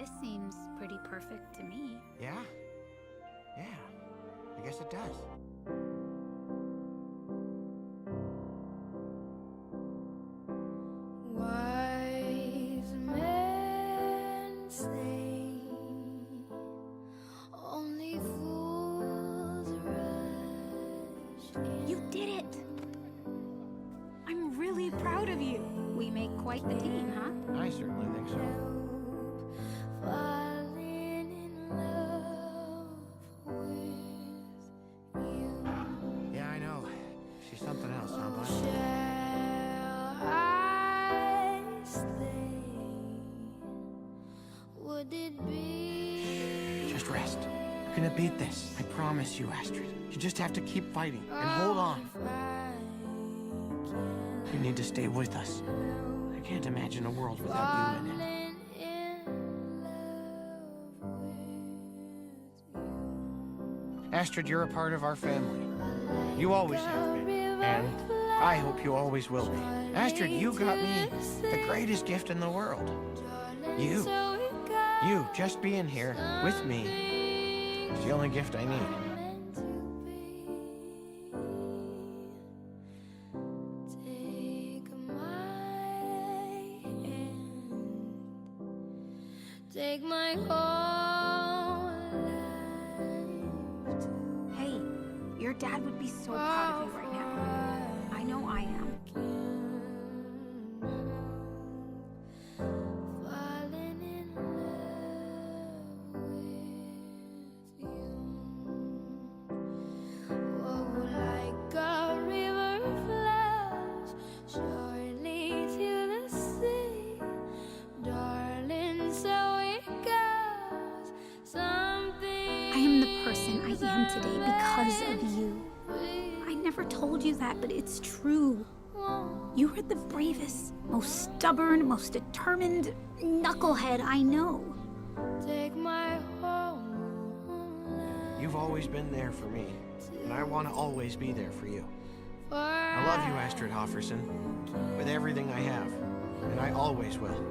This seems pretty perfect to me. Yeah? Yeah, I guess it does. Wise men say only fools rush in. You did it! I'm really proud of you. We make quite the team, huh? I certainly think so. Falling in love with you. Yeah, I know. She's something else, huh, bud? Shall I stay? Would it be? Just rest. You're gonna beat this. I promise you, Astrid. You just have to keep fighting and hold on. You need to stay with us. I can't imagine a world without you in it. Astrid, you're a part of our family. You always have been. And I hope you always will be. Astrid, you got me the greatest gift in the world. You just being here with me is the only gift I need. Take my whole life to Hey, your dad would be so proud of you right now. I know I am. falling in love with you. Oh, like a river flows surely to the sea, darling, so it goes. Something I am the person I am today because of you. I never told you that, but it's true. You are the bravest, most stubborn, most determined knucklehead I know. take my whole life. You've always been there for me, and I want to always be there for you. For I love you, Astrid Hofferson, with everything I have, and I always will.